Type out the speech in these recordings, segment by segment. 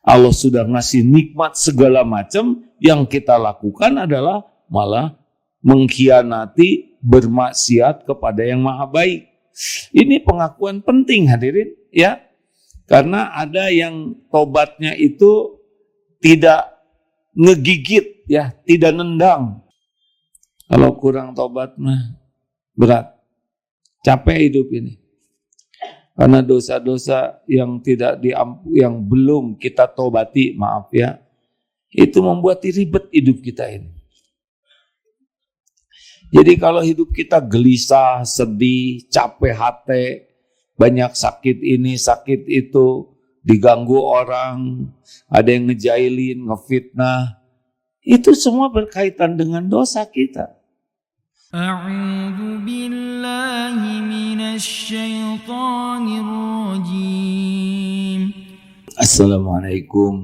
Allah sudah ngasih nikmat segala macam, yang kita lakukan adalah malah mengkhianati, bermaksiat kepada yang maha baik. Ini pengakuan penting hadirin ya. Karena ada yang tobatnya itu tidak ngegigit ya, tidak nendang. Kalau kurang tobat mah berat. Capek hidup ini. Karena dosa-dosa yang yang belum kita tobati, maaf ya, itu membuat ribet hidup kita ini. Jadi kalau hidup kita gelisah, sedih, capek hati, banyak sakit ini, sakit itu, diganggu orang, ada yang ngejailin, ngefitnah, itu semua berkaitan dengan dosa kita. A'udzu billahi minasy syaithanir rajim. Assalamualaikum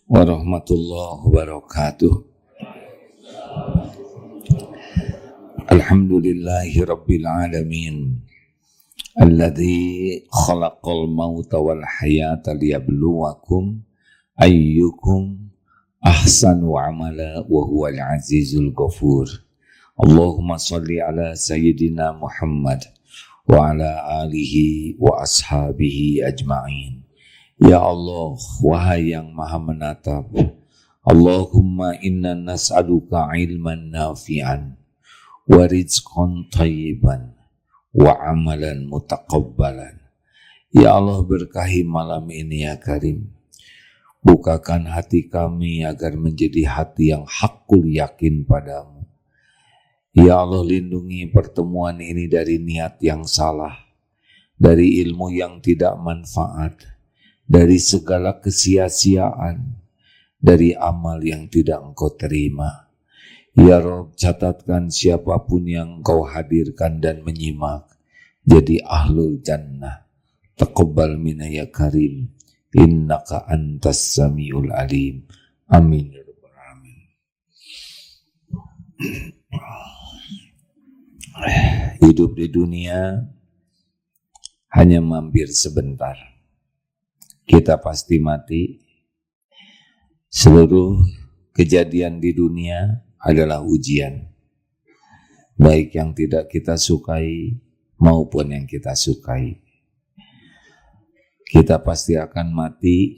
warahmatullahi wabarakatuh. Alhamdulillahi rabbil alamin. Alladzi khalaqal mauta wal hayata liyabluwakum ayyukum ahsanu amala wa huwal azizul ghafur. Allahumma salli ala sayyidina Muhammad wa ala alihi wa ashabihi ajma'in. Ya Allah, wahai yang maha menatap, Allahumma inna nas'aluka ilman nafi'an wa rizqan thayyiban wa amalan mutaqabbalan. Ya Allah, berkahi malam ini ya Karim. Bukakan hati kami agar menjadi hati yang hakul yakin padamu. Ya Allah, lindungi pertemuan ini dari niat yang salah, dari ilmu yang tidak manfaat, dari segala kesia-siaan, dari amal yang tidak Engkau terima. Ya Rabb, catatkan siapapun yang Engkau hadirkan dan menyimak jadi ahlul jannah. Taqabbal minna ya Karim, innaka antas samiul alim. Amin ya rabbal alamin. Hidup di dunia hanya mampir sebentar. Kita pasti mati. Seluruh kejadian di dunia adalah ujian, baik yang tidak kita sukai maupun yang kita sukai. Kita pasti akan mati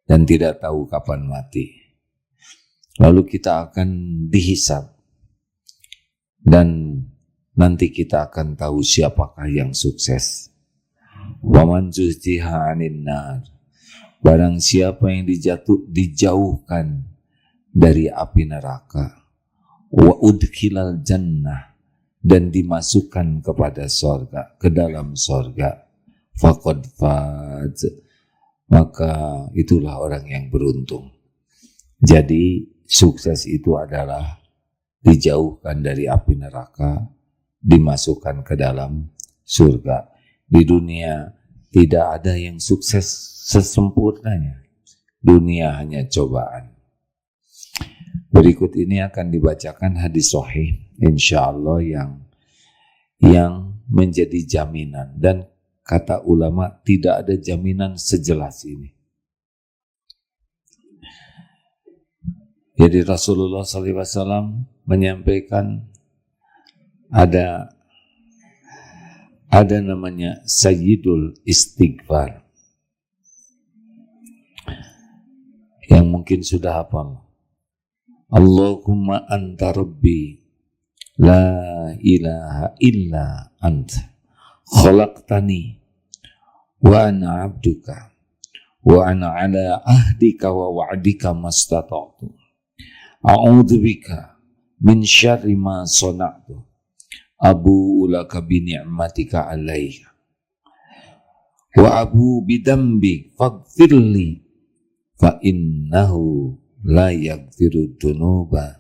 dan tidak tahu kapan mati. Lalu kita akan dihisab dan nanti kita akan tahu siapakah yang sukses. Wa man zuhziha 'anil nar, barang siapa yang dijauhkan dari api neraka, wa udkhilal jannah, dan dimasukkan kepada sorga, ke dalam sorga, faqad faz, maka itulah orang yang beruntung. Jadi sukses itu adalah dijauhkan dari api neraka, dimasukkan ke dalam surga. Di dunia tidak ada yang sukses sesempurnanya. Dunia hanya cobaan. Berikut ini akan dibacakan hadis sahih insyaallah yang menjadi jaminan, dan kata ulama tidak ada jaminan sejelas ini. Jadi Rasulullah SAW menyampaikan ada namanya Sayyidul Istighfar yang mungkin sudah hafal. Allahumma anta rabbi la ilaha illa anta khalaqtani wa ana abduka wa ana ala ahdika wa wa'dika mastata'tu a'udzubika min syarri ma sana'tu abu'u laka bi ni'matika alayya wa abu bidambi faghfirli fa innahu la yaghfiru dunuba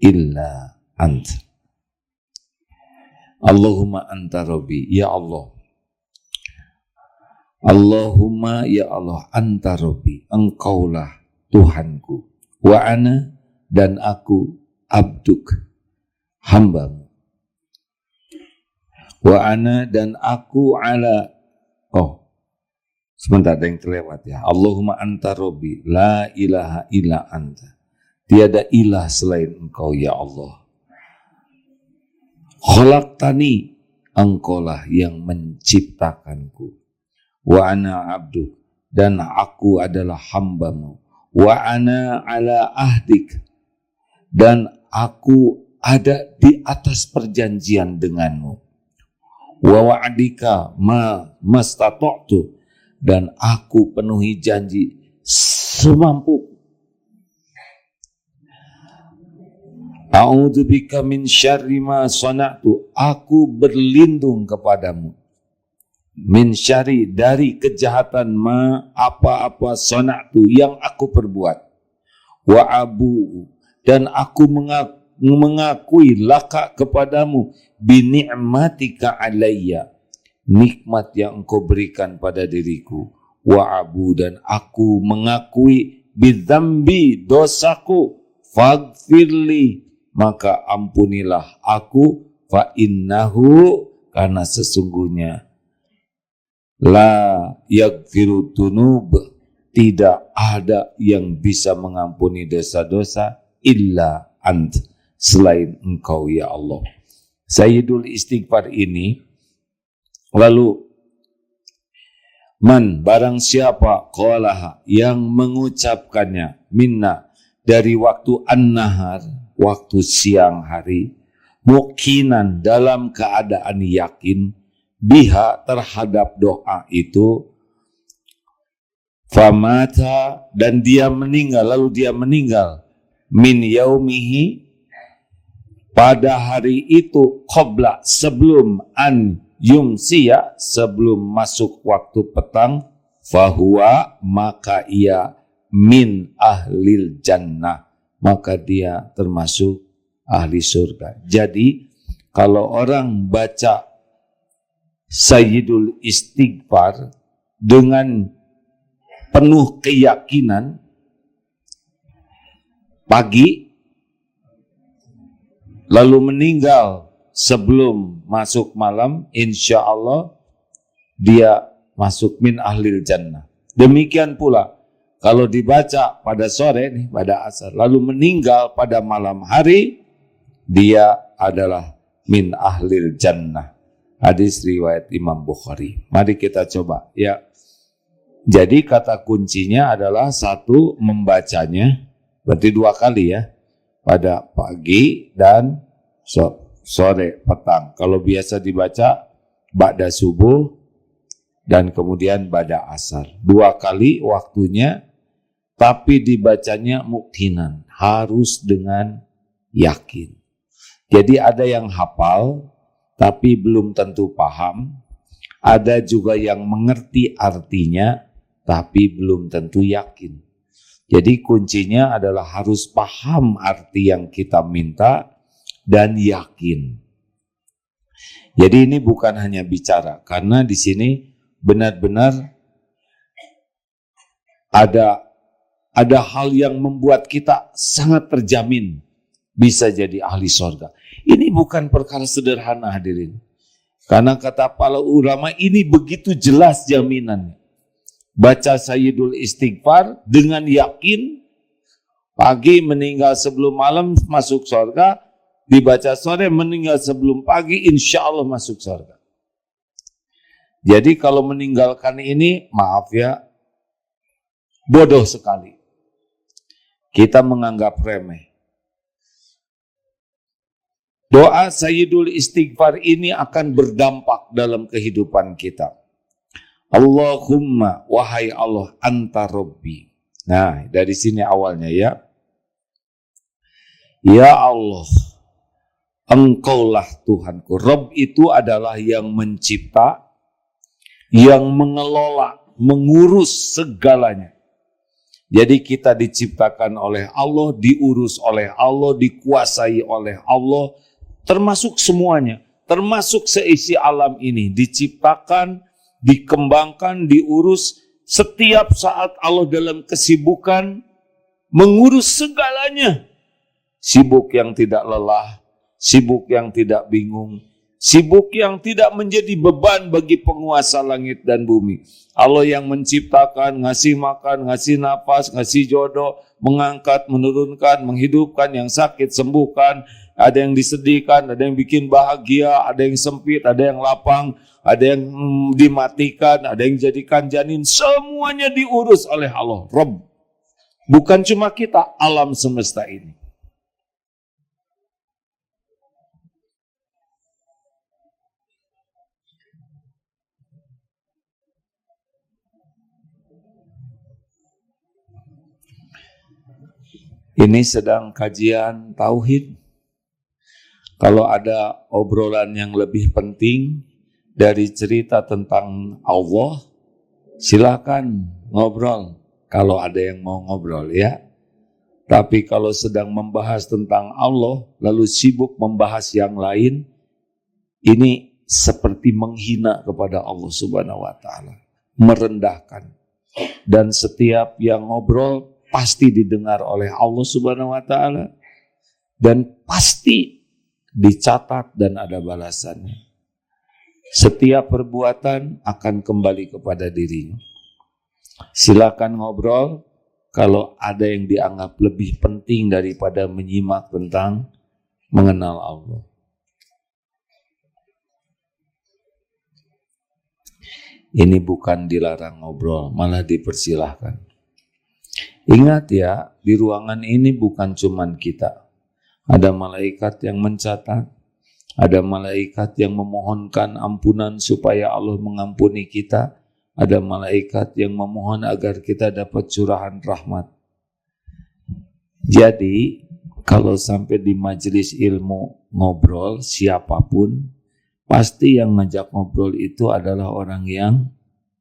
illa anta. Allahumma anta rabbi, ya Allah. Allahumma ya Allah, anta rabbi, engkaulah Tuhanku. Wa ana, dan aku, abduk, hambamu. Wa ana, dan aku ala, Sebentar, ada yang terlewat ya. Allahumma anta robbi, la ilaha illa anta. Tiada ilah selain engkau ya Allah. Khalaqtani, engkaulah yang menciptakanku. Wa ana abdu, dan aku adalah hambamu. Wa ana ala ahdik, dan aku ada di atas perjanjian denganmu. Wa wa'adika ma mastata'tu, dan aku penuhi janji semampu. A'udzubika min syarri ma sana'tu, aku berlindung kepadamu. Min syarri, dari kejahatan ma apa-apa sana'tu, yang aku perbuat. Wa abu, dan aku mengakui laka kepadamu, bi ni'matika alayya, nikmat yang engkau berikan pada diriku. Wa abu, dan aku mengakui bidzambi, dosaku. Faghfirli, maka ampunilah aku. Fa innahu, karena sesungguhnya la yaghfiru dzunub, tidak ada yang bisa mengampuni dosa-dosa illa ant, selain engkau ya Allah. Sayyidul istighfar ini, lalu man, barang siapa, qalaha, yang mengucapkannya, minna, dari waktu an-nahar, waktu siang hari, mukinan, dalam keadaan yakin, biha, terhadap doa itu, famata, dan dia meninggal, lalu dia meninggal, min yaumihi, pada hari itu, qabla, sebelum an yumsiya, sebelum masuk waktu petang, fahuwa, maka ia min ahlil jannah, maka dia termasuk ahli surga. Jadi kalau orang baca Sayyidul Istighfar dengan penuh keyakinan pagi, lalu meninggal sebelum masuk malam, insya Allah dia masuk min ahlil jannah. Demikian pula kalau dibaca pada sore nih, pada asar, lalu meninggal pada malam hari, dia adalah min ahlil jannah. Hadis riwayat Imam Bukhari. Mari kita coba ya. Jadi kata kuncinya adalah satu, membacanya, berarti 2 kali ya, pada pagi dan sore, petang. Kalau biasa dibaca ba'da subuh dan kemudian ba'da asar. 2 kali waktunya, tapi dibacanya mukinan, harus dengan yakin. Jadi ada yang hafal tapi belum tentu paham, ada juga yang mengerti artinya tapi belum tentu yakin. Jadi kuncinya adalah harus paham arti yang kita minta dan yakin. Jadi ini bukan hanya bicara, karena di sini benar-benar ada hal yang membuat kita sangat terjamin bisa jadi ahli surga. Ini bukan perkara sederhana hadirin. Karena kata para ulama ini begitu jelas jaminannya. Baca Sayyidul Istighfar dengan yakin, pagi meninggal sebelum malam masuk surga, dibaca sore meninggal sebelum pagi, insya Allah masuk surga. Jadi kalau meninggalkan ini, maaf ya, bodoh sekali. Kita menganggap remeh. Doa Sayyidul Istighfar ini akan berdampak dalam kehidupan kita. Allahumma, wahai Allah, anta Rabbi. Nah, dari sini awalnya ya. Ya Allah, engkaulah Tuhanku. Rabb itu adalah yang mencipta, yang mengelola, mengurus segalanya. Jadi kita diciptakan oleh Allah, diurus oleh Allah, dikuasai oleh Allah, termasuk semuanya, termasuk seisi alam ini, diciptakan, dikembangkan, diurus. Setiap saat Allah dalam kesibukan mengurus segalanya. Sibuk yang tidak lelah, sibuk yang tidak bingung, Sibuk yang tidak menjadi beban bagi penguasa langit dan bumi. Allah yang menciptakan, ngasih makan, ngasih nafas, ngasih jodoh, mengangkat, menurunkan, menghidupkan, yang sakit sembuhkan, ada yang disedihkan, ada yang bikin bahagia, ada yang sempit, ada yang lapang, ada yang dimatikan, ada yang jadikan janin, semuanya diurus oleh Allah, Rabb. Bukan cuma kita, alam semesta ini. Ini sedang kajian tauhid. Kalau ada obrolan yang lebih penting dari cerita tentang Allah, silakan ngobrol. Kalau ada yang mau ngobrol ya. Tapi kalau sedang membahas tentang Allah, lalu sibuk membahas yang lain, ini seperti menghina kepada Allah Subhanahu wa Ta'ala, merendahkan. Dan setiap yang ngobrol pasti didengar oleh Allah Subhanahu wa Ta'ala, dan pasti dicatat dan ada balasannya. Setiap perbuatan akan kembali kepada dirinya. Silakan ngobrol kalau ada yang dianggap lebih penting daripada menyimak tentang mengenal Allah. Ini bukan dilarang ngobrol, malah dipersilahkan. Ingat ya, di ruangan ini bukan cuman kita. Ada malaikat yang mencatat, ada malaikat yang memohonkan ampunan supaya Allah mengampuni kita, ada malaikat yang memohon agar kita dapat curahan rahmat. Jadi, kalau sampai di majelis ilmu ngobrol, siapapun, pasti yang ngajak ngobrol itu adalah orang yang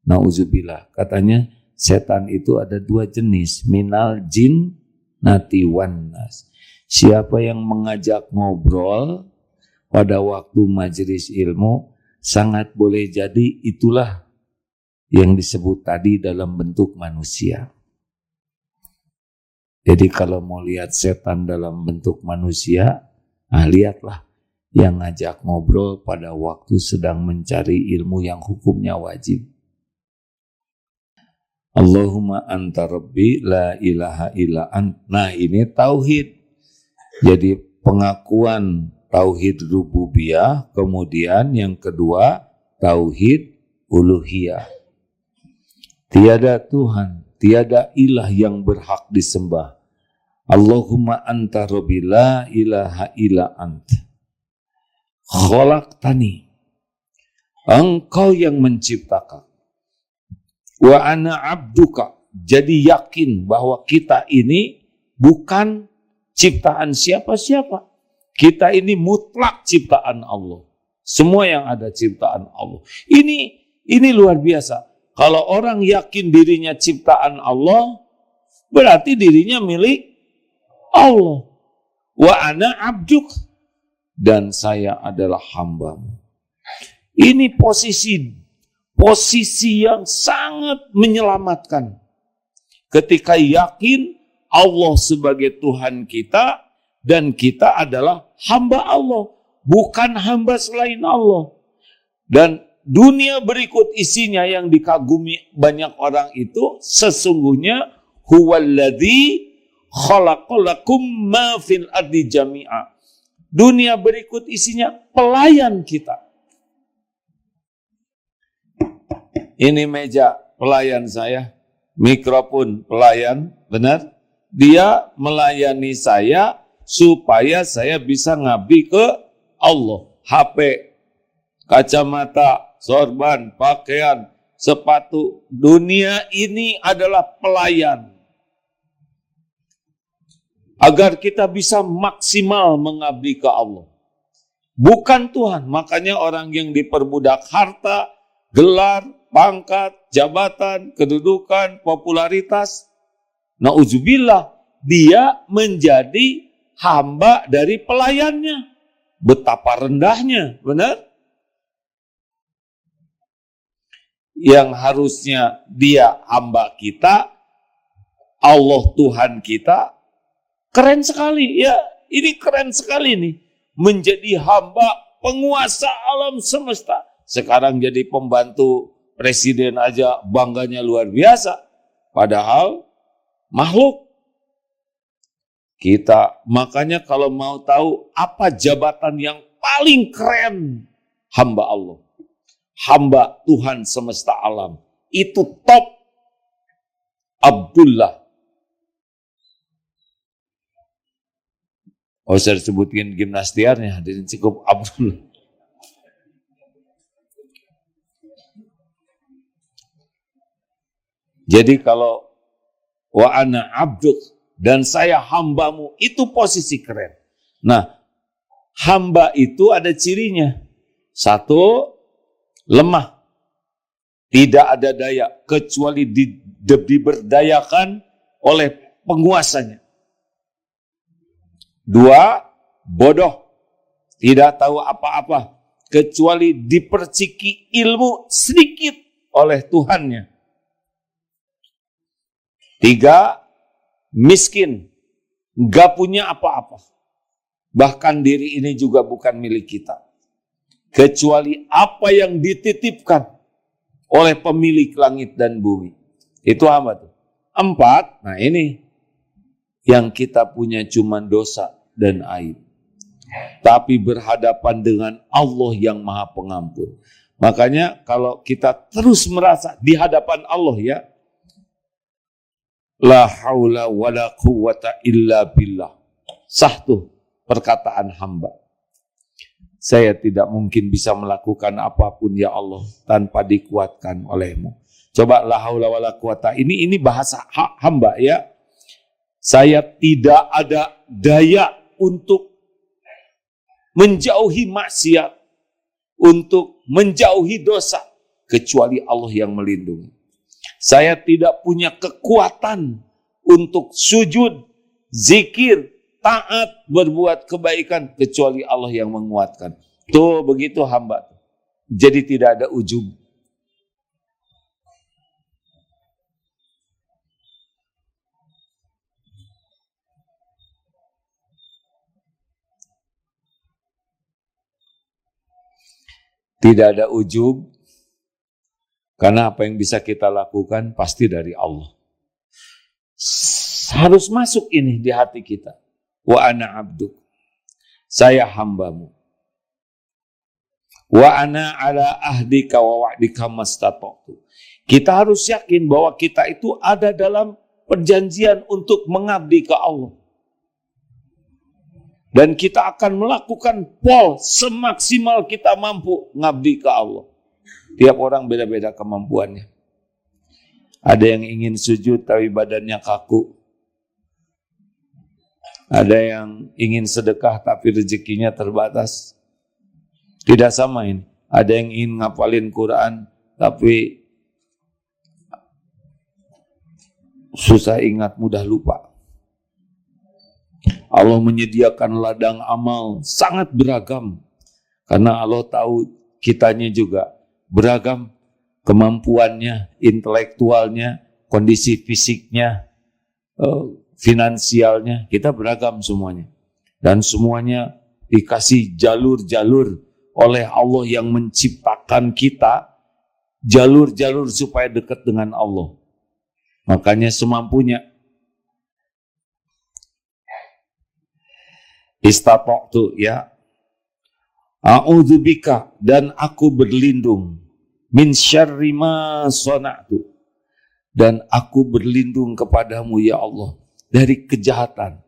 na'udzubillah. Katanya, setan itu ada dua jenis, minal jin nati wan nas. Siapa yang mengajak ngobrol pada waktu majelis ilmu, sangat boleh jadi itulah yang disebut tadi dalam bentuk manusia. Jadi kalau mau lihat setan dalam bentuk manusia, lihatlah yang ngajak ngobrol pada waktu sedang mencari ilmu yang hukumnya wajib. Allahumma anta rabbi la ilaha illa ant. Nah, ini tauhid. Jadi pengakuan tauhid rububiyah, kemudian yang kedua tauhid uluhiyah. Tiada Tuhan, tiada ilah yang berhak disembah. Allahumma anta rabbi la ilaha illa ant. Khalaqtani. Engkau yang menciptakan. Wa ana abduka. Jadi yakin bahwa kita ini bukan ciptaan siapa-siapa. Kita ini mutlak ciptaan Allah. Semua yang ada ciptaan Allah. Ini luar biasa. Kalau orang yakin dirinya ciptaan Allah, berarti dirinya milik Allah. Wa ana abduk. Dan saya adalah hambamu. Ini posisi yang sangat menyelamatkan. Ketika yakin Allah sebagai Tuhan kita dan kita adalah hamba Allah, bukan hamba selain Allah. Dan dunia berikut isinya yang dikagumi banyak orang itu sesungguhnya huwallazi khalaqalakum ma fil ardi jami'a. Dunia berikut isinya pelayan kita. Ini meja pelayan saya, mikrofon pelayan, benar? Dia melayani saya supaya saya bisa ngabdi ke Allah. HP, kacamata, sorban, pakaian, sepatu. Dunia ini adalah pelayan. Agar kita bisa maksimal mengabdi ke Allah. Bukan Tuhan. Makanya orang yang diperbudak harta, gelar, pangkat, jabatan, kedudukan, popularitas, na'udzubillah, dia menjadi hamba dari pelayannya. Betapa rendahnya, benar? Yang harusnya dia hamba kita, Allah Tuhan kita, keren sekali. Ya, ini keren sekali nih. Menjadi hamba penguasa alam semesta. Sekarang jadi pembantu presiden aja bangganya luar biasa. Padahal makhluk. Kita, makanya kalau mau tahu apa jabatan yang paling keren, hamba Allah. Hamba Tuhan semesta alam. Itu top. Abdullah. Oh, saya sebutin gimnastiarnya, hadirin cukup Abdullah. Jadi kalau wa ana abduk, dan saya hambamu, itu posisi keren. Nah, hamba itu ada cirinya. Satu, lemah. Tidak ada daya, kecuali diberdayakan oleh penguasanya. Dua, bodoh. Tidak tahu apa-apa, kecuali diperciki ilmu sedikit oleh Tuhannya. Tiga, miskin, gak punya apa-apa. Bahkan diri ini juga bukan milik kita. Kecuali apa yang dititipkan oleh pemilik langit dan bumi. Itu hamba tuh. Empat, nah ini. Yang kita punya cuma dosa dan aib. Tapi berhadapan dengan Allah yang maha pengampun. Makanya kalau kita terus merasa di hadapan Allah ya, la haula wala quwwata illa billah. Sah tuh perkataan hamba. Saya tidak mungkin bisa melakukan apapun ya Allah tanpa dikuatkan olehmu. Coba la haula wala quwwata. Ini bahasa hamba ya. Saya tidak ada daya untuk menjauhi maksiat, untuk menjauhi dosa, kecuali Allah yang melindungi. Saya tidak punya kekuatan untuk sujud, zikir, taat, berbuat kebaikan, kecuali Allah yang menguatkan. Tuh begitu hamba. Jadi tidak ada ujub. Tidak ada ujub, karena apa yang bisa kita lakukan pasti dari Allah. Harus masuk ini di hati kita. Wa ana abduk, saya hambamu. Wa ana ala ahdika wa wa'dika mastata'tu. Kita harus yakin bahwa kita itu ada dalam perjanjian untuk mengabdi ke Allah. Dan kita akan melakukan semaksimal kita mampu ngabdi ke Allah. Tiap orang beda-beda kemampuannya. Ada yang ingin sujud tapi badannya kaku. Ada yang ingin sedekah tapi rezekinya terbatas. Tidak sama ini. Ada yang ingin ngapalin Quran tapi susah ingat, mudah lupa. Allah menyediakan ladang amal sangat beragam. Karena Allah tahu kitanya juga beragam. Kemampuannya, intelektualnya, kondisi fisiknya, finansialnya. Kita beragam semuanya. Dan semuanya dikasih jalur-jalur oleh Allah yang menciptakan kita. Jalur-jalur supaya dekat dengan Allah. Makanya semampunya. Istata'tu ya. A'udzubika, dan aku berlindung. Min syarri ma sana'tu, dan aku berlindung kepadamu ya Allah dari kejahatan.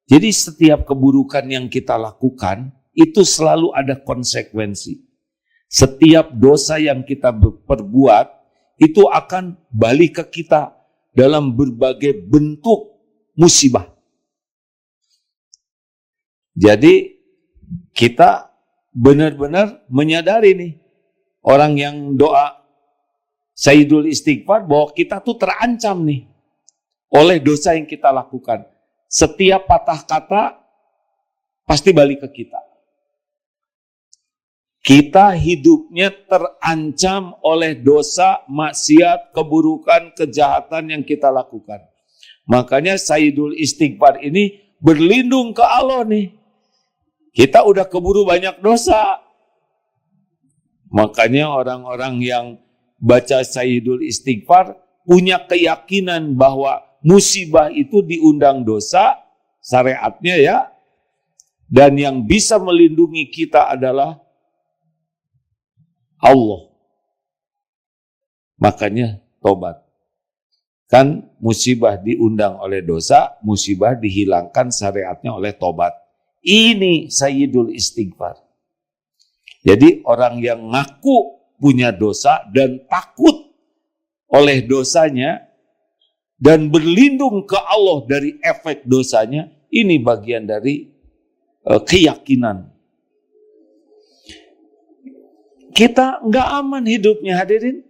Jadi setiap keburukan yang kita lakukan itu selalu ada konsekuensi. Setiap dosa yang kita perbuat itu akan balik ke kita dalam berbagai bentuk musibah. Jadi kita benar-benar menyadari nih, orang yang doa Sayyidul Istighfar, bahwa kita tuh terancam nih oleh dosa yang kita lakukan. Setiap patah kata pasti balik ke kita. Kita hidupnya terancam oleh dosa, maksiat, keburukan, kejahatan yang kita lakukan. Makanya Sayyidul Istighfar ini berlindung ke Allah nih. Kita udah keburu banyak dosa, Makanya orang-orang yang baca Sayyidul Istighfar punya keyakinan bahwa musibah itu diundang dosa, syariatnya ya, dan yang bisa melindungi kita adalah Allah. Makanya tobat. Kan musibah diundang oleh dosa, musibah dihilangkan syariatnya oleh tobat. Ini Sayyidul Istighfar. Jadi orang yang ngaku punya dosa dan takut oleh dosanya dan berlindung ke Allah dari efek dosanya, ini bagian dari keyakinan. Kita nggak aman hidupnya, hadirin.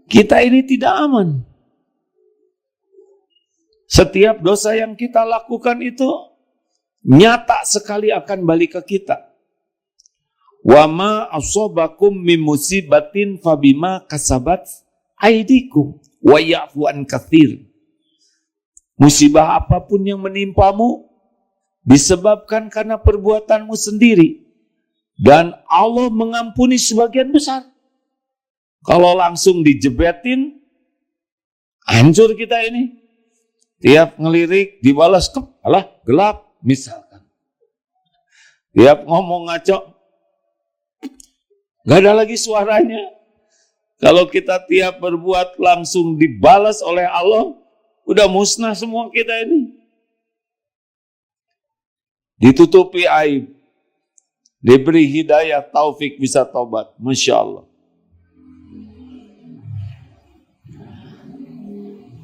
Kita ini tidak aman. Setiap dosa yang kita lakukan itu nyata sekali akan balik ke kita. Wa ma asobakum min musibatin fabima kasabat aidikum wa ya'fu an katsir. Musibah apapun yang menimpamu disebabkan karena perbuatanmu sendiri, dan Allah mengampuni sebagian besar. Kalau langsung dijebetin, hancur kita ini. Tiap ngelirik dibalas, alah gelap misalkan. Tiap ngomong ngaco, gak ada lagi suaranya. Kalau kita tiap berbuat langsung dibalas oleh Allah, udah musnah semua kita ini. Ditutupi aib, diberi hidayah, taufik, bisa tobat. Masya Allah.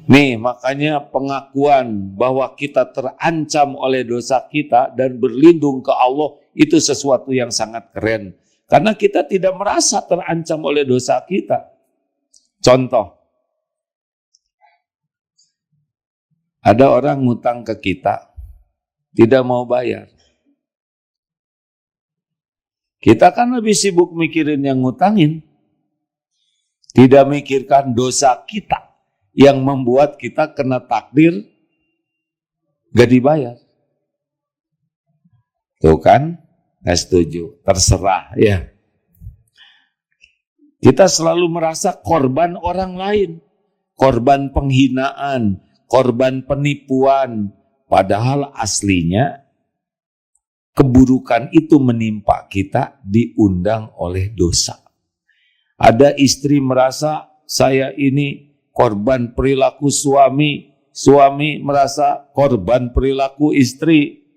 Nih, makanya pengakuan bahwa kita terancam oleh dosa kita dan berlindung ke Allah itu sesuatu yang sangat keren. Karena kita tidak merasa terancam oleh dosa kita. Contoh, ada orang ngutang ke kita, tidak mau bayar. Kita kan lebih sibuk mikirin yang ngutangin, tidak mikirkan dosa kita yang membuat kita kena takdir gak dibayar. Tuh kan, gak setuju, terserah ya. Kita selalu merasa korban orang lain, korban penghinaan, korban penipuan, padahal aslinya keburukan itu menimpa kita diundang oleh dosa. Ada istri merasa saya ini korban perilaku suami, suami merasa korban perilaku istri,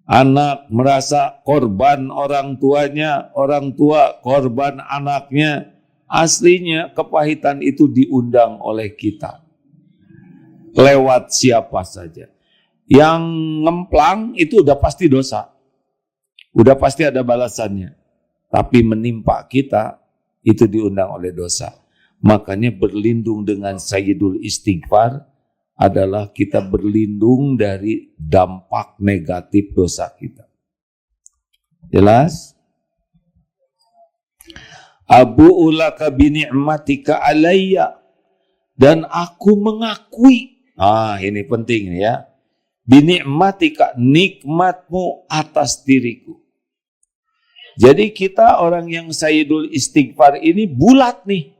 anak merasa korban orang tuanya, orang tua korban anaknya. Aslinya kepahitan itu diundang oleh kita. Lewat siapa saja. Yang ngemplang itu udah pasti dosa. Udah pasti ada balasannya. Tapi menimpa kita itu diundang oleh dosa. Makanya berlindung dengan Sayyidul Istighfar adalah kita berlindung dari dampak negatif dosa kita. Jelas? Abu ulaka bini'matika alayya, dan aku mengakui. Ini penting ya. Bini'matika, nikmatmu atas diriku. Jadi kita orang yang Sayyidul Istighfar ini bulat nih.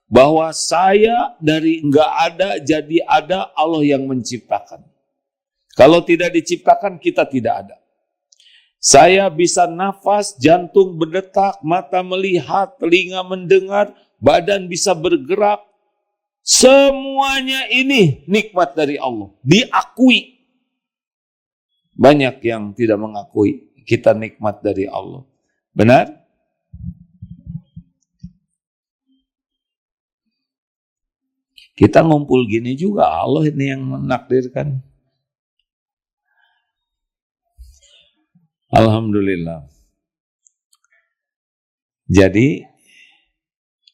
Bahwa saya dari enggak ada jadi ada, Allah yang menciptakan. Kalau tidak diciptakan, kita tidak ada. Saya bisa nafas, jantung berdetak, mata melihat, telinga mendengar, badan bisa bergerak. Semuanya ini nikmat dari Allah. Diakui. Banyak yang tidak mengakui kita nikmat dari Allah. Benar? Kita ngumpul gini juga Allah ini yang menakdirkan. Alhamdulillah. Jadi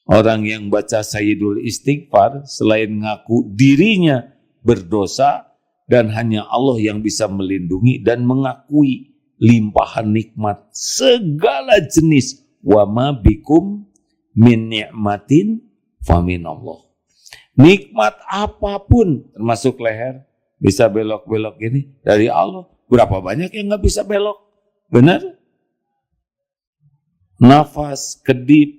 orang yang baca Sayyidul Istighfar selain ngaku dirinya berdosa dan hanya Allah yang bisa melindungi, dan mengakui limpahan nikmat segala jenis. Wa ma bikum min ni'matin faminallah. Nikmat apapun, termasuk leher, bisa belok-belok gini, dari Allah. Berapa banyak yang nggak bisa belok? Benar? nafas, kedip,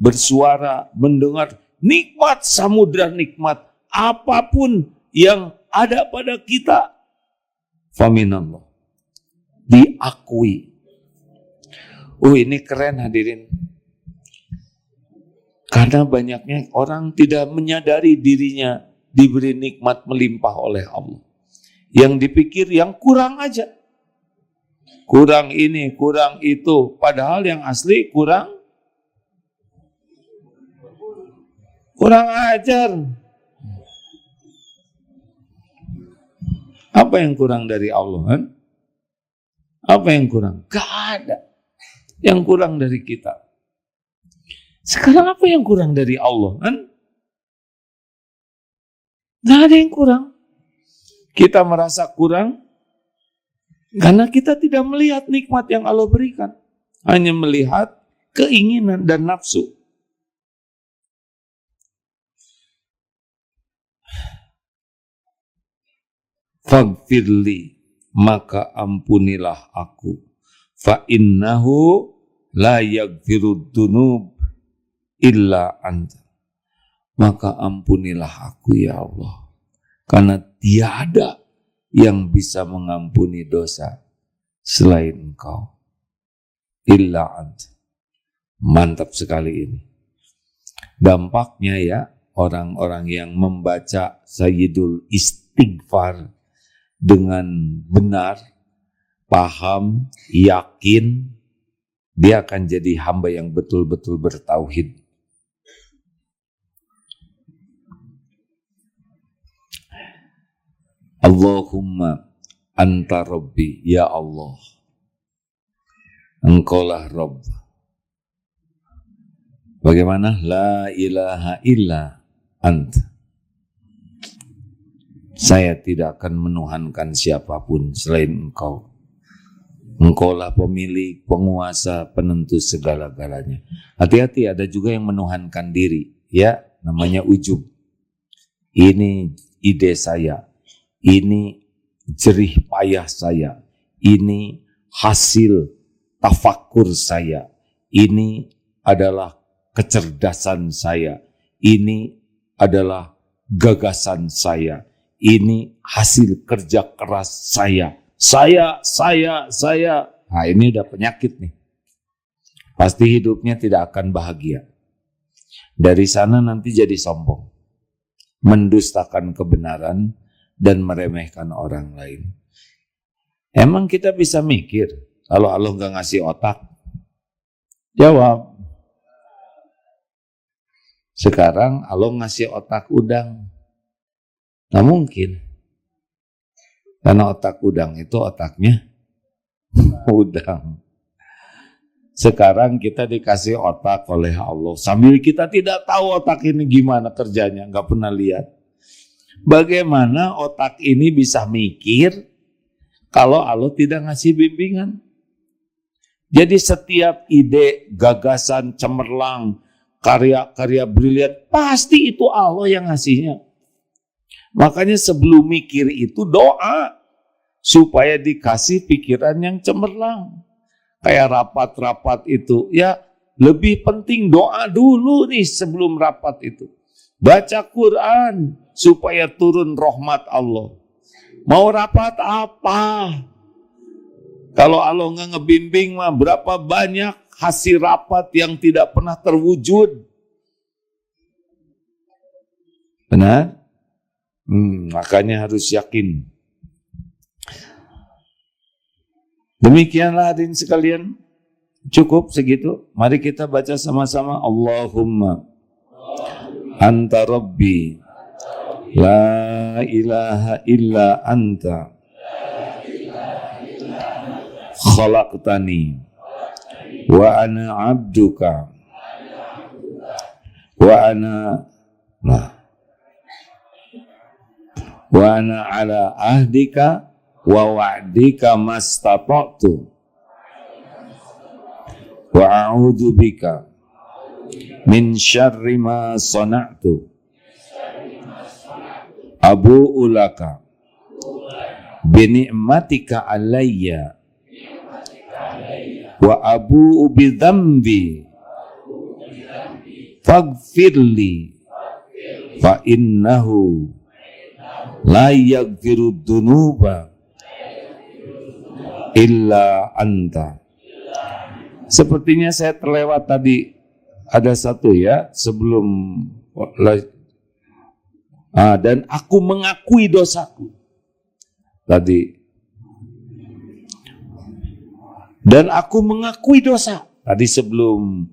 bersuara, mendengar, nikmat, samudra nikmat, apapun yang ada pada kita, faminallah, diakui. Ini keren hadirin. Karena banyaknya orang tidak menyadari dirinya diberi nikmat melimpah oleh Allah. Yang dipikir yang kurang aja. Kurang ini, kurang itu. Padahal yang asli kurang ajar. Apa yang kurang dari Allah? Kan? Apa yang kurang? Gak ada yang kurang dari kita. Sekarang apa yang kurang dari Allah? Kan? Gak ada yang kurang. Kita merasa kurang karena kita tidak melihat nikmat yang Allah berikan. Hanya melihat keinginan dan nafsu. Faghfirli, maka ampunilah aku. Fa innahu la yaghfirud dzunub illa anta. Maka ampunilah aku ya Allah. Karena tiada yang bisa mengampuni dosa selain Engkau. Illa anta. Mantap sekali ini. Dampaknya ya, orang-orang yang membaca Sayyidul Istighfar dengan benar, paham, yakin, dia akan jadi hamba yang betul-betul bertauhid. Allahumma anta Rabbi, ya Allah, Engkaulah Rabb. Bagaimana? La ilaha illa anta. Saya tidak akan menuhankan siapapun selain Engkau. Engkaulah pemilik, penguasa, penentu segala-galanya. Hati-hati, ada juga yang menuhankan diri. Ya, namanya ujub. Ini ide saya. Ini jerih payah saya. Ini hasil tafakur saya. Ini adalah kecerdasan saya. Ini adalah gagasan saya. Ini hasil kerja keras saya. Saya. Nah, ini udah penyakit nih. Pasti hidupnya tidak akan bahagia. Dari sana nanti jadi sombong. Mendustakan kebenaran dan meremehkan orang lain. Emang kita bisa mikir kalau Allah nggak ngasih otak? Jawab. Sekarang Allah ngasih otak udang. Nggak mungkin. Karena otak udang itu otaknya udang. Sekarang kita dikasih otak oleh Allah. Sambil kita tidak tahu otak ini gimana kerjanya. Nggak pernah lihat. Bagaimana otak ini bisa mikir kalau Allah tidak ngasih bimbingan? Jadi setiap ide, gagasan, cemerlang, karya-karya brilian, pasti itu Allah yang ngasihnya. Makanya sebelum mikir itu doa supaya dikasih pikiran yang cemerlang. Kayak rapat-rapat itu, ya lebih penting doa dulu nih sebelum rapat itu. Baca Quran supaya turun rahmat Allah. Mau rapat apa? Kalau Allah nggak ngebimbing mah berapa banyak hasil rapat yang tidak pernah terwujud. Benar? Makanya harus yakin. Demikianlah hadirin sekalian. Cukup segitu. Mari kita baca sama-sama. Allahumma anta Rabbi. La ilaha illa anta. Khalaqtani. Wa ana abduka. Wa ana ala ahdika wa wa'dika mastata'tu wa a'udzu bika min syarri ma sana'tu abu'u laka bi ni'matika alayya wa abu'u bidzambi faghfirli fa innahu la yaghfiru dzunuba illa anta. Sepertinya saya terlewat tadi ada satu ya sebelum dan aku mengakui dosaku tadi. Dan aku mengakui dosa tadi sebelum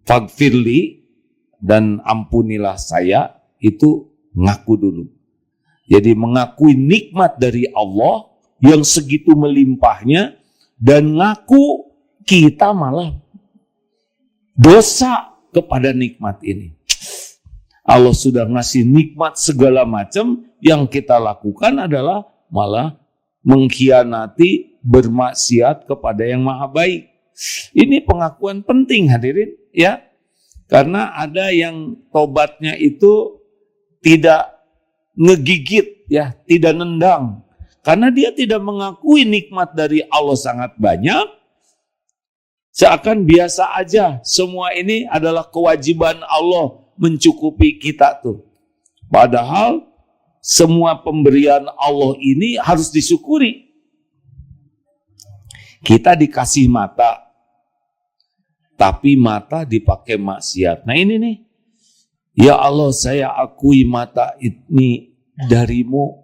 faghfirli dan ampunilah saya, itu ngaku dulu. Jadi mengakui nikmat dari Allah yang segitu melimpahnya dan ngaku kita malah dosa kepada nikmat ini. Allah sudah ngasih nikmat segala macam, yang kita lakukan adalah malah mengkhianati, bermaksiat kepada yang maha baik. Ini pengakuan penting hadirin ya. Karena ada yang tobatnya itu tidak ngegigit ya, tidak nendang. Karena dia tidak mengakui nikmat dari Allah sangat banyak. Seakan biasa aja, semua ini adalah kewajiban Allah mencukupi kita tuh. Padahal semua pemberian Allah ini harus disyukuri. Kita dikasih mata, tapi mata dipakai maksiat. Nah ini nih, ya Allah saya akui mata ini darimu,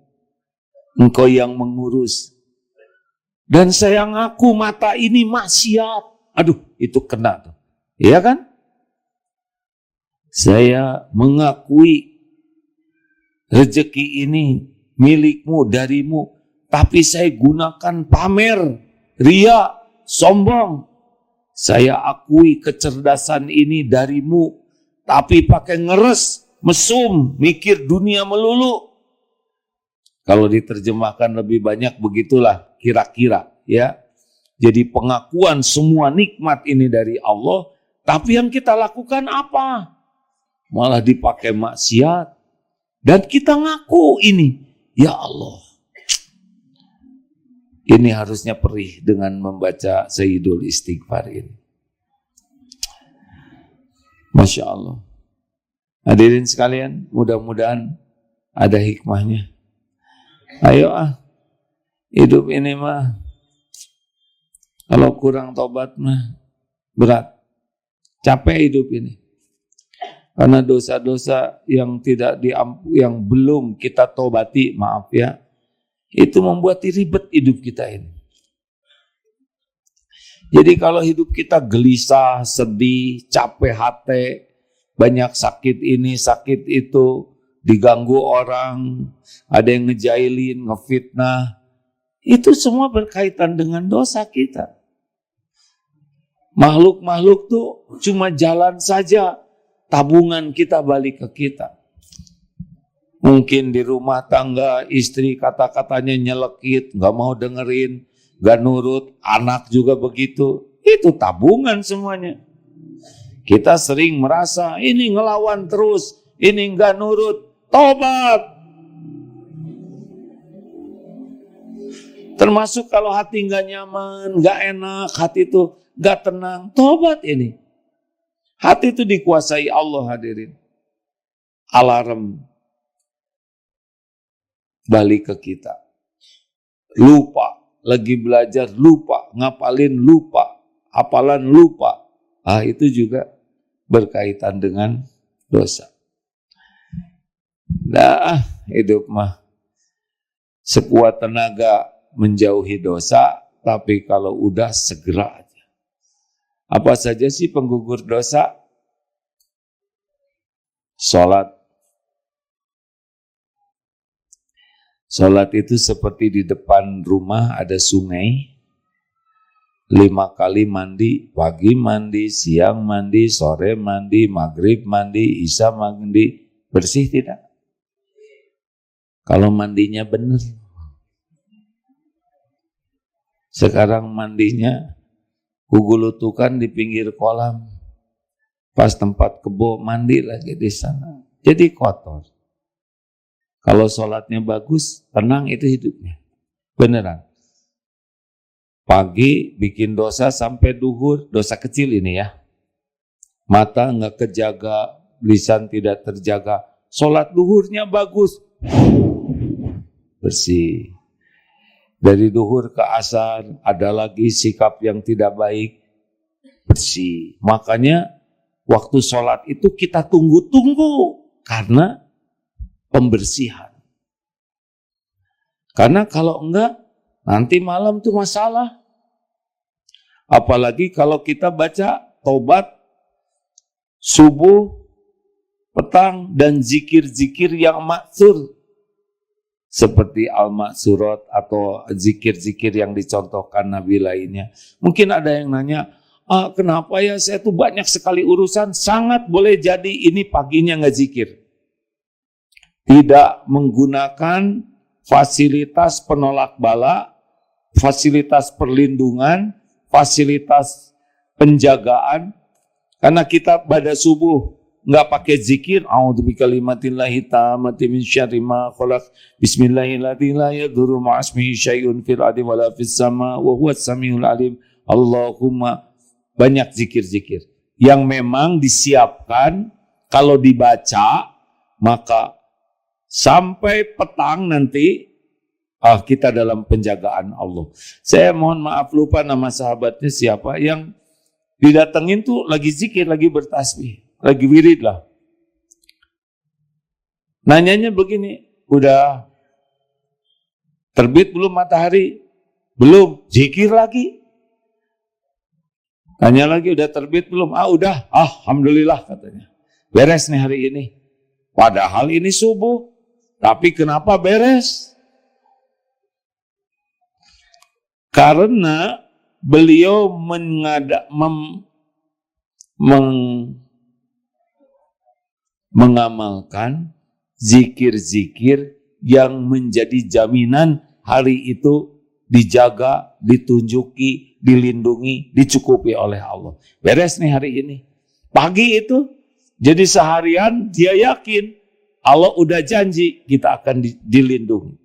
engkau yang mengurus. Dan saya ngaku mata ini maksiat. Aduh, itu kena tuh. Iya kan? Saya mengakui rezeki ini milikmu, darimu, tapi saya gunakan pamer, ria, sombong. Saya akui kecerdasan ini darimu, tapi pakai ngeres, mesum, mikir dunia melulu. Kalau diterjemahkan lebih banyak begitulah kira-kira ya. Jadi pengakuan semua nikmat ini dari Allah, tapi yang kita lakukan apa? Malah dipakai maksiat. Dan kita ngaku ini, ya Allah. Ini harusnya perih dengan membaca Sayyidul Istighfar ini. Masya Allah. Hadirin sekalian, mudah-mudahan ada hikmahnya. Ayo hidup ini mah, kalau kurang tobat mah berat. Capek hidup ini. Karena dosa-dosa yang yang belum kita tobati, maaf ya, itu membuat ribet hidup kita ini. Jadi kalau hidup kita gelisah, sedih, capek hati, banyak sakit ini, sakit itu, diganggu orang, ada yang ngejailin, ngefitnah, itu semua berkaitan dengan dosa kita. Makhluk-makhluk tuh cuma jalan saja, tabungan kita balik ke kita. Mungkin di rumah tangga istri kata-katanya nyelekit, gak mau dengerin, gak nurut, anak juga begitu. Itu tabungan semuanya. Kita sering merasa ini ngelawan terus, ini gak nurut, tobat. Termasuk kalau hati gak nyaman, gak enak, hati itu gak tenang, tobat ini. Hati itu dikuasai Allah hadirin. Alarm balik ke kita. Lupa, lagi belajar lupa, ngapalin lupa, hafalan lupa. Itu juga berkaitan dengan dosa. Nah, hidup mah sekuat tenaga menjauhi dosa, tapi kalau udah segera aja. Apa saja sih penggugur dosa? Sholat. Sholat itu seperti di depan rumah ada sungai, 5 kali mandi, pagi mandi, siang mandi, sore mandi, maghrib mandi, isya mandi, bersih tidak? Kalau mandinya benar. Sekarang mandinya gugulutukan di pinggir kolam, pas tempat kebo mandi lagi di sana, jadi kotor. Kalau sholatnya bagus, tenang itu hidupnya, beneran. Pagi bikin dosa sampai duhur, dosa kecil ini ya. Mata nggak kejaga, lisan tidak terjaga. Sholat duhurnya bagus, bersih. Dari duhur ke asar, ada lagi sikap yang tidak baik, bersih. Makanya waktu sholat itu kita tunggu-tunggu karena pembersihan. Karena kalau enggak, nanti malam tuh masalah. Apalagi kalau kita baca taubat subuh, petang, dan zikir-zikir yang maksur. Seperti al-maksurat atau zikir-zikir yang dicontohkan Nabi lainnya. Mungkin ada yang nanya, kenapa ya saya tuh banyak sekali urusan? Sangat boleh jadi ini paginya nggak zikir. Tidak menggunakan fasilitas penolak bala, fasilitas perlindungan, fasilitas penjagaan. Karena kita pada subuh nggak pakai zikir, a'udzu bikalimatillahi tammati min syarri ma khalaq, bismillahirrahmanirrahim, la yadurru ma'asmihi syai'un fil ardi wala fis sama wa huwas samiul alim. Allahumma, banyak zikir-zikir yang memang disiapkan kalau dibaca, maka sampai petang nanti kita dalam penjagaan Allah. Saya mohon maaf lupa nama sahabatnya siapa yang didatengin tuh lagi zikir, lagi bertasbih, lagi wirid lah. Nanyanya begini, udah terbit belum matahari? Belum, zikir lagi. Tanya lagi, udah terbit belum? Udah, alhamdulillah katanya. Beres nih hari ini. Padahal ini subuh, tapi kenapa beres? Karena beliau mengamalkan zikir-zikir yang menjadi jaminan hari itu dijaga, ditunjuki, dilindungi, dicukupi oleh Allah. Beres nih hari ini. Pagi itu, jadi seharian dia yakin Allah udah janji kita akan dilindungi.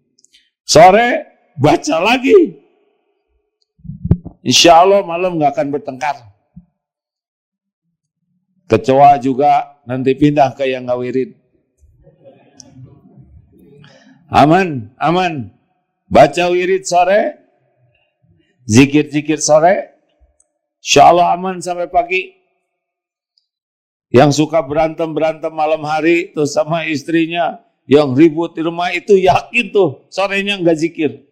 Sore baca lagi. Insya Allah malam gak akan bertengkar. Kecoa juga nanti pindah ke yang gak wirid. Aman. Baca wirid sore, zikir-zikir sore, insya Allah aman sampai pagi. Yang suka berantem malam hari tuh sama istrinya, yang ribut di rumah itu yakin tuh sorenya gak zikir.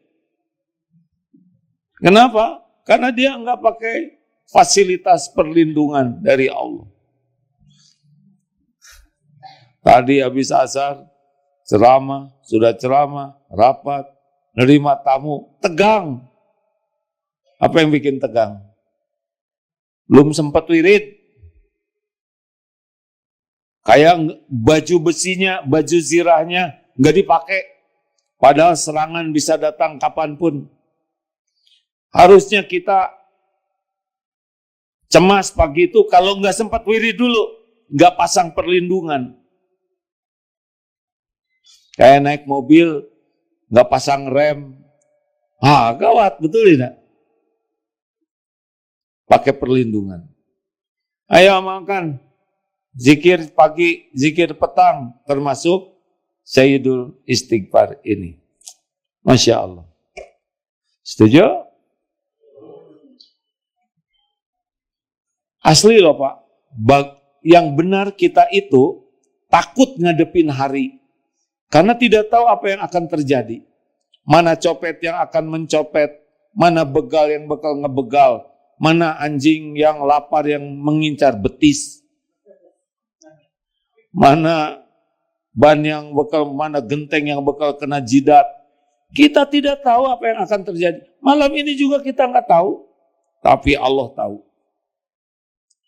Kenapa? Karena dia nggak pakai fasilitas perlindungan dari Allah. Tadi habis asar, sudah ceramah, rapat, nerima tamu, tegang. Apa yang bikin tegang? Belum sempat wirid. Kayak baju besinya, baju zirahnya nggak dipakai. Padahal serangan bisa datang kapanpun. Harusnya kita cemas pagi itu kalau nggak sempat wirid dulu, nggak pasang perlindungan. Kayak naik mobil, nggak pasang rem. Gawat, betul tidak? Pakai perlindungan. Ayo amalkan. Zikir pagi, zikir petang, termasuk Sayyidul Istighfar ini. Masya Allah. Setuju? Asli loh Pak, yang benar kita itu takut ngadepin hari. Karena tidak tahu apa yang akan terjadi. Mana copet yang akan mencopet, mana begal yang bakal ngebegal, mana anjing yang lapar yang mengincar betis, mana ban yang bakal, mana genteng yang bakal kena jidat. Kita tidak tahu apa yang akan terjadi. Malam ini juga kita nggak tahu, tapi Allah tahu.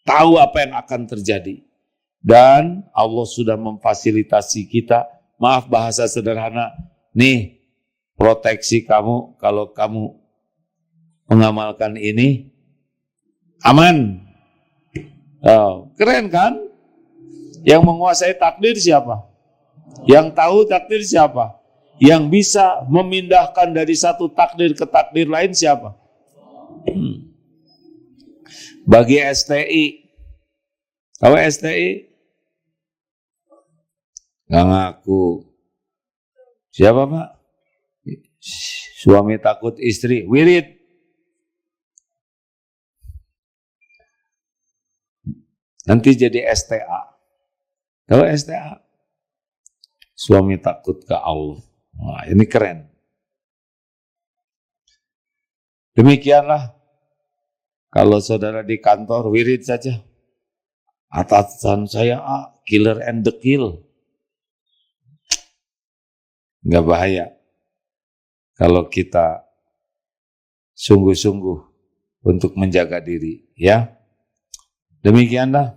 Tahu apa yang akan terjadi. Dan Allah sudah memfasilitasi kita. Maaf bahasa sederhana. Nih, proteksi kamu kalau kamu mengamalkan ini. Aman. Keren kan? Yang menguasai takdir siapa? Yang tahu takdir siapa? Yang bisa memindahkan dari satu takdir ke takdir lain siapa? Bagi STI, tahu STI? Nggak ngaku. Siapa Pak? Suami takut istri, wirid. Nanti jadi STA. Tahu STA? Suami takut ke Allah. Wah, ini keren. Demikianlah. Kalau saudara di kantor, wirid saja. Atasan saya killer and the kill. Nggak bahaya. Kalau kita sungguh-sungguh untuk menjaga diri. Ya. Demikianlah.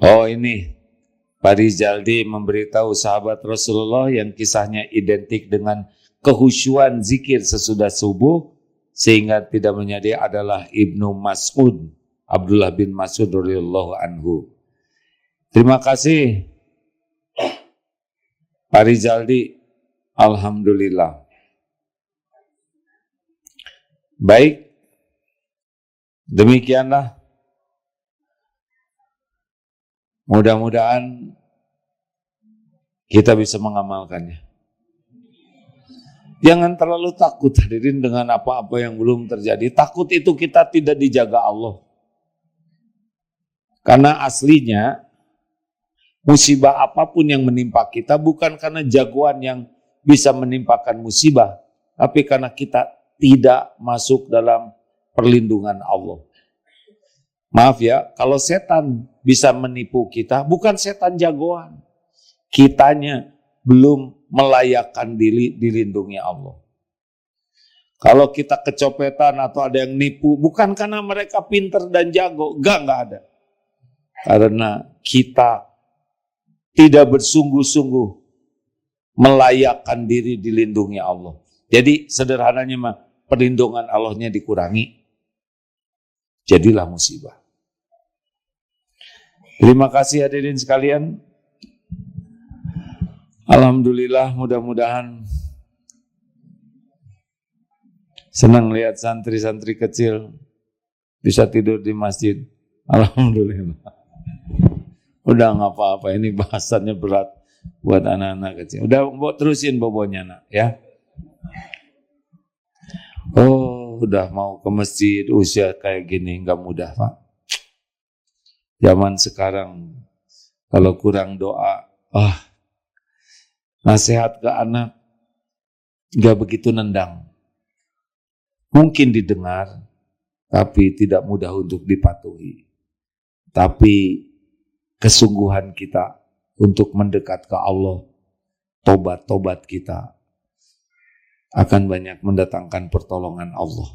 Oh ini. Pak Rizaldi memberitahu sahabat Rasulullah yang kisahnya identik dengan kehusyuan zikir sesudah subuh sehingga tidak menyadari adalah Ibnu Mas'ud, Abdullah bin Mas'ud radhiyallahu anhu. Terima kasih Pak Rizaldi, alhamdulillah. Baik, demikianlah. Mudah-mudahan kita bisa mengamalkannya. Jangan terlalu takut hadirin dengan apa-apa yang belum terjadi. Takut itu kita tidak dijaga Allah. Karena aslinya musibah apapun yang menimpa kita bukan karena jagoan yang bisa menimpakan musibah, tapi karena kita tidak masuk dalam perlindungan Allah. Maaf ya, kalau setan bisa menipu kita, bukan setan jagoan. Kitanya belum melayakkan diri dilindungi Allah. Kalau kita kecopetan atau ada yang nipu, bukan karena mereka pinter dan jago, enggak ada. Karena kita tidak bersungguh-sungguh melayakkan diri dilindungi Allah. Jadi sederhananya mah, perlindungan Allahnya dikurangi, jadilah musibah. Terima kasih hadirin sekalian. Alhamdulillah, mudah-mudahan senang lihat santri-santri kecil bisa tidur di masjid. Alhamdulillah. Udah nggak apa-apa, ini bahasannya berat buat anak-anak kecil. Udah terusin bobonya nak ya. Oh, udah mau ke masjid usia kayak gini nggak mudah Pak. Zaman sekarang kalau kurang doa, nasihat ke anak nggak begitu nendang. Mungkin didengar, tapi tidak mudah untuk dipatuhi. Tapi kesungguhan kita untuk mendekat ke Allah, tobat-tobat kita akan banyak mendatangkan pertolongan Allah.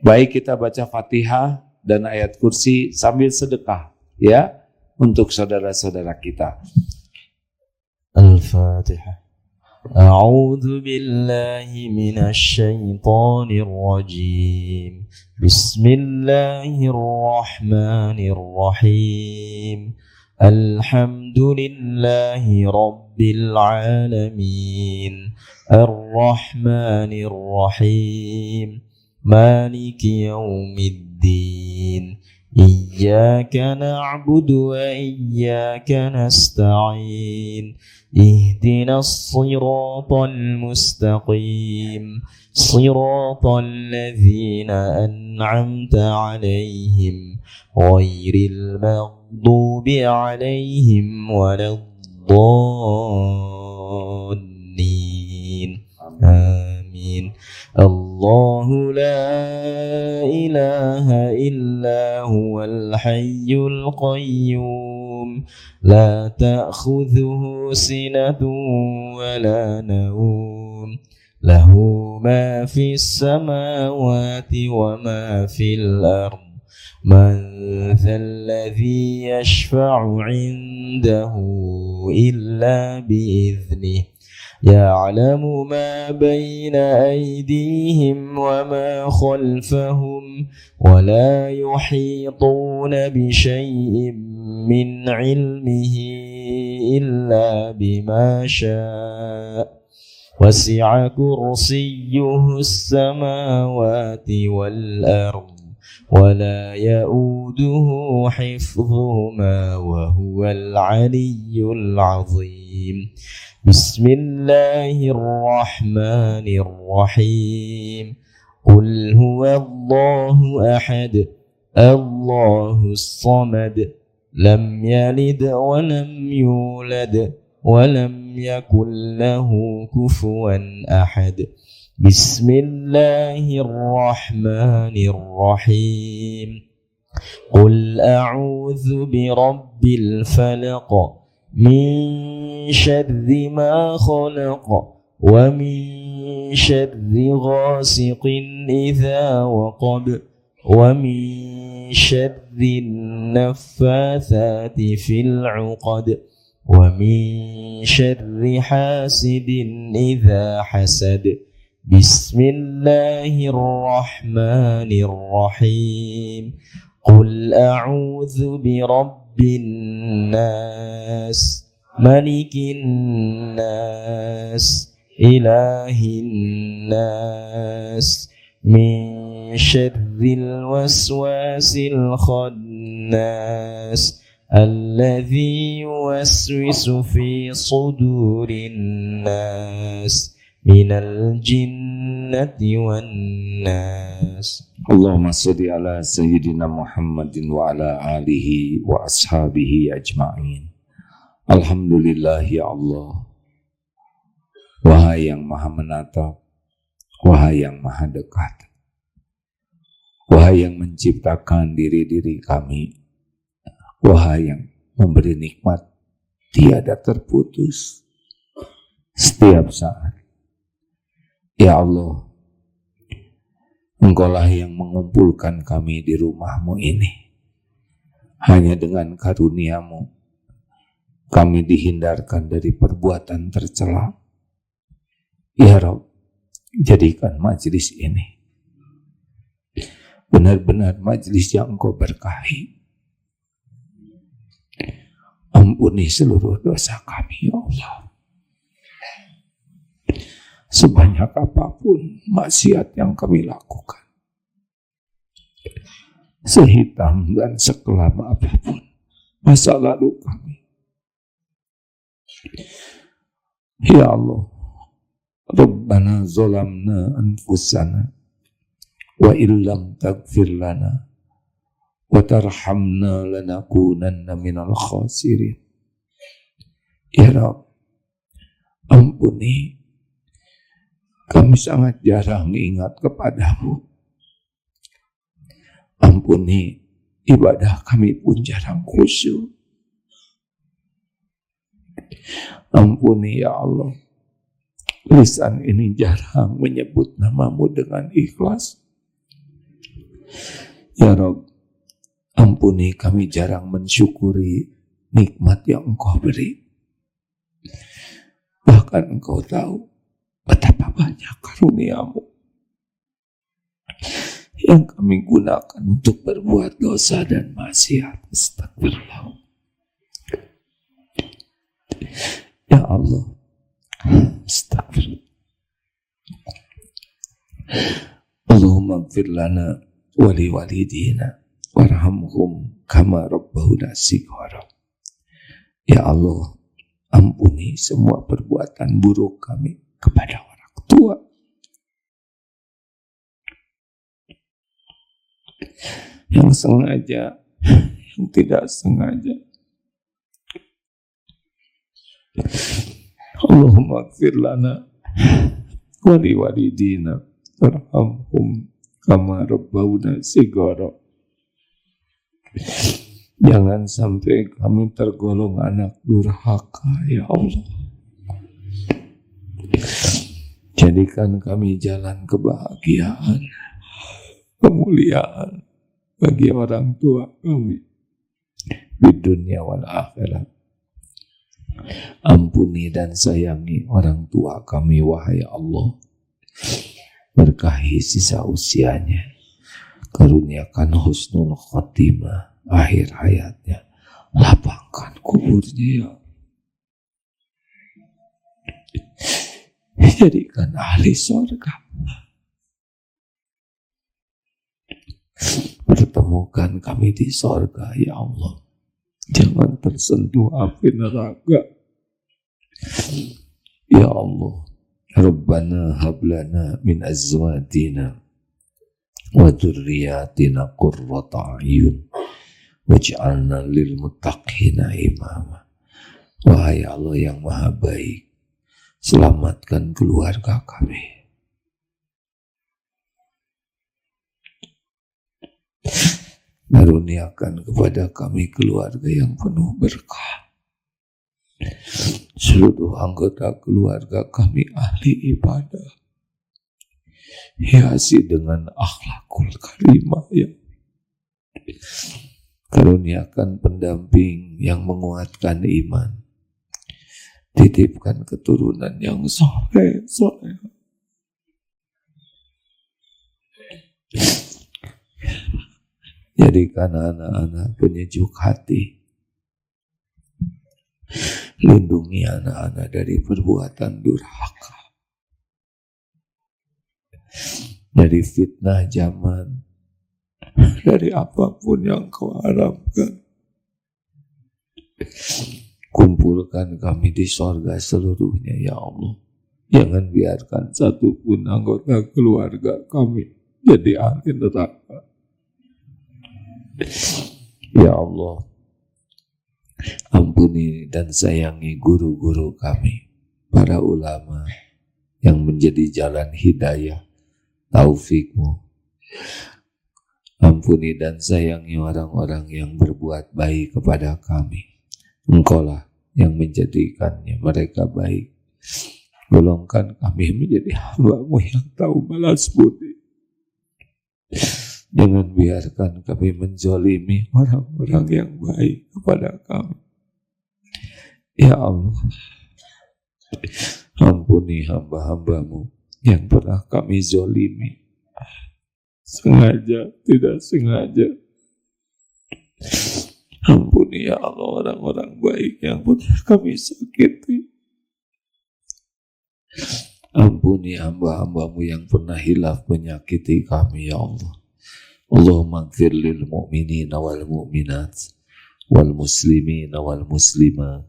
Baik kita baca Fatihah dan ayat kursi sambil sedekah ya untuk saudara-saudara kita. Al-Fatihah. A'udzu billahi minasy syaithanir rajim. Bismillahirrahmanirrahim. Alhamdulillahi rabbil alamin. Ar-Rahmanir Rahim. Maliki yaumiddin. Iyyaka na'budu wa iyyaka nasta'in. Ihdinas siratal mustaqim. Siratal ladzina an'amta 'alaihim ghairil maghdubi 'alaihim waladdallin. Amin. Allahu la ilaha illa huwal hayyul qayyum. La ta'khudhuhu sinatun wa la nawm. Lahu ma fis samawati wa ma fil ard. Man dhal ladzi yashfa'u 'indahu illa bi'idhnihi. يعلم ما بين أيديهم وما خلفهم ولا يحيطون بشيء من علمه إلا بما شاء وسع كرسيه السماوات والأرض ولا يؤوده حفظهما وهو العلي العظيم. بسم الله الرحمن الرحيم. قل هو الله أحد الله الصمد لم يلد ولم يولد ولم يكن له كفوا أحد. بسم الله الرحمن الرحيم. قل أعوذ برب الفلق من شر ما خلق ومن شر غاسق إذا وقب ومن شر النفاثات في العقد ومن شر حاسد إذا حسد. بسم الله الرحمن الرحيم. قل أعوذ برب الناس ملك الناس إله الناس من شر الوسواس الخناس الذي يوسوس في صدور الناس من الجنة والناس. اللهم صل على سيدنا محمد وعلى آله وأصحابه أجمعين. Alhamdulillah ya Allah. Wahai yang maha menatap, wahai yang maha dekat, wahai yang menciptakan diri-diri kami, wahai yang memberi nikmat tiada terputus setiap saat. Ya Allah, Engkaulah yang mengumpulkan kami di rumah-Mu ini. Hanya dengan karunia-Mu kami dihindarkan dari perbuatan tercela. Ya Rabb, jadikan majelis ini benar-benar majelis yang Engkau berkahi. Ampuni seluruh dosa kami, ya Allah. Sebanyak apapun maksiat yang kami lakukan, sehitam dan sekelam apapun masa lalu kami, ya Allah, Rabbana zolamna anfusana wa illam taghfir lana wa tarhamna lanakunanna minal khasirin. Ya Rabb, ampuni, kami sangat jarang ingat kepadamu. Ampuni, ibadah kami pun jarang khusyuk. Ampuni ya Allah, lisan ini jarang menyebut namamu dengan ikhlas. Ya Rabb, ampuni kami jarang mensyukuri nikmat yang Engkau beri. Bahkan Engkau tahu betapa banyak karunia-Mu yang kami gunakan untuk berbuat dosa dan maksiat. Astagfirullah. Ya Allah, astagfirullah. Allahumma ighfir lana wa li walidina warhamhum kama rabbawna shighara. Ya Allah, ampuni semua perbuatan buruk kami kepada orang tua, yang sengaja, yang tidak sengaja. Allahumma ighfir lana wa li walidina warhamhum kama rabbawna shighara. Jangan sampai kami tergolong anak durhaka, ya Allah. Jadikan kami jalan kebahagiaan, kemuliaan bagi orang tua kami di dunia wal akhirat. Ampuni dan sayangi orang tua kami, wahai Allah. Berkahi sisa usianya, karuniakan husnul khotimah akhir hayatnya, lapangkan kuburnya ya. jadikan ahli surga. Pertemukan kami di surga, ya Allah. Jangan tersentuh api neraka. Ya Allah, Rabbana hablana min azwajina wa dzurriyyatina qurrata a'yun waj'alna lil muttaqina imama. Wahai Allah yang Maha Baik, selamatkan keluarga kami. Karuniakan kepada kami keluarga yang penuh berkah. Seluruh anggota keluarga kami ahli ibadah, hiasi dengan akhlakul karimah, ya. Karuniakan pendamping yang menguatkan iman, titipkan keturunan yang soleh. Jadikan anak-anak penyejuk hati. Lindungi anak-anak dari perbuatan durhaka, dari fitnah zaman, dari apapun yang Kau haramkan. Kumpulkan kami di sorga seluruhnya, ya Allah. Jangan biarkan satupun anggota keluarga kami jadi ahli neraka. Ya Allah, ampuni dan sayangi guru-guru kami, para ulama yang menjadi jalan hidayah, taufik-Mu. Ampuni dan sayangi orang-orang yang berbuat baik kepada kami. Engkaulah yang menjadikannya mereka baik. Golongkan kami menjadi hamba-Mu yang tahu balas budi. Jangan biarkan kami menzalimi orang-orang yang baik kepada kami. Ya Allah, ampuni hamba-hamba-Mu yang pernah kami zalimi, sengaja, tidak sengaja. Ampuni ya Allah orang-orang baik yang pernah kami sakiti. Ampuni hamba-hamba-Mu yang pernah hilaf menyakiti kami, ya Allah. Allahumma ighfir lil mu'minina wal mu'minat wal muslimina wal muslimat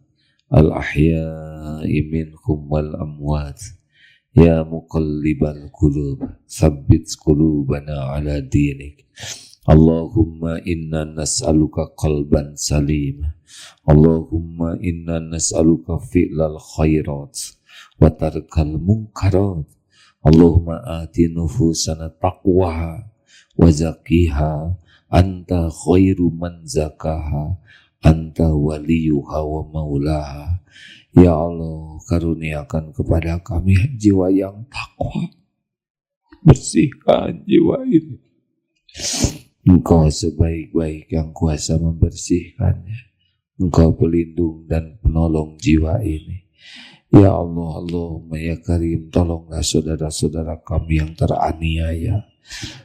al ahya'i minhum wal amwat. Ya muqallibal qulub, tsabbit qulubana ala dinik. Allahumma inna nas'aluka qalban salim. Allahumma inna nas'aluka fi'lal khairat wa tarkal munkarat. Allahumma ati nufusana taqwaha wa zakiha anta khairu man zakaha anta waliyuha wa maulaha. Ya Allah, karuniakan kepada kami jiwa yang takwa. Bersihkan jiwa ini. Engkau sebaik-baik yang kuasa membersihkannya. Engkau pelindung dan penolong jiwa ini. Ya Allah, Allahumma ya Karim, tolonglah saudara-saudara kami yang teraniaya,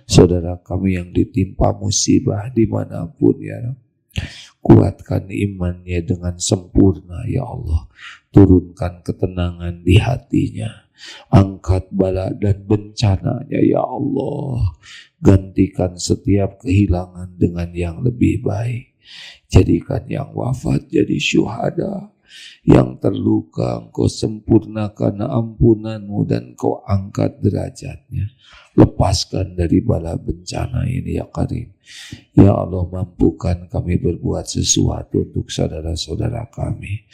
saudara kami yang ditimpa musibah dimanapun, ya Rabb. Kuatkan imannya dengan sempurna, ya Allah. Turunkan ketenangan di hatinya. Angkat bala dan bencananya, ya Allah. Gantikan setiap kehilangan dengan yang lebih baik. Jadikan yang wafat jadi syuhada. Yang terluka Engkau sempurnakan ampunan-Mu dan Kau angkat derajatnya. Lepaskan dari bala bencana ini, ya Karim. Ya Allah, mampukan kami berbuat sesuatu untuk saudara-saudara kami.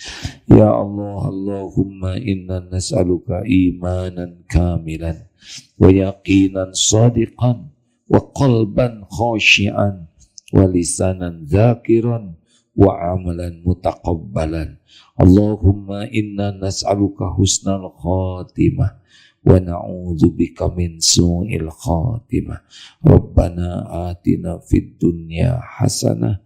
Ya Allah, Allahumma inna nas'aluka imanan kamilan wa yaqinan sadiqan wa qalban khashi'an wa lisanan zakiran wa amalan mutaqabbalan. Allahumma inna nas'aluka husnal khatimah wa na'udzubika min su'il khatimah. Rabbana atina fid dunya hasanah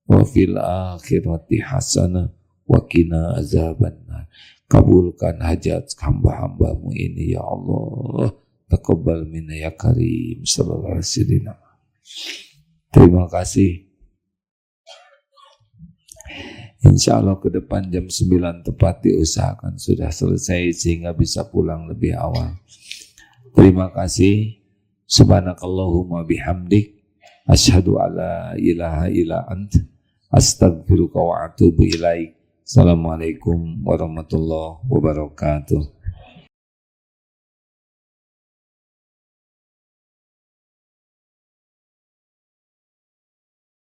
wa fil akhirati hasanah wa qina azabannar. Kabulkan hajat hamba-hamba-Mu ini, ya Allah. Taqabbal minna ya Karim. Sallallahu alaihi wasallam. Terima kasih. Insya Allah ke depan jam 9 tepat diusahakan sudah selesai sehingga bisa pulang lebih awal. Terima kasih. Subhanakallahumma bihamdik. Asyhadu alla ilaha illa ant. Astaghfiruka wa atubu ilaik. Assalamualaikum warahmatullahi wabarakatuh.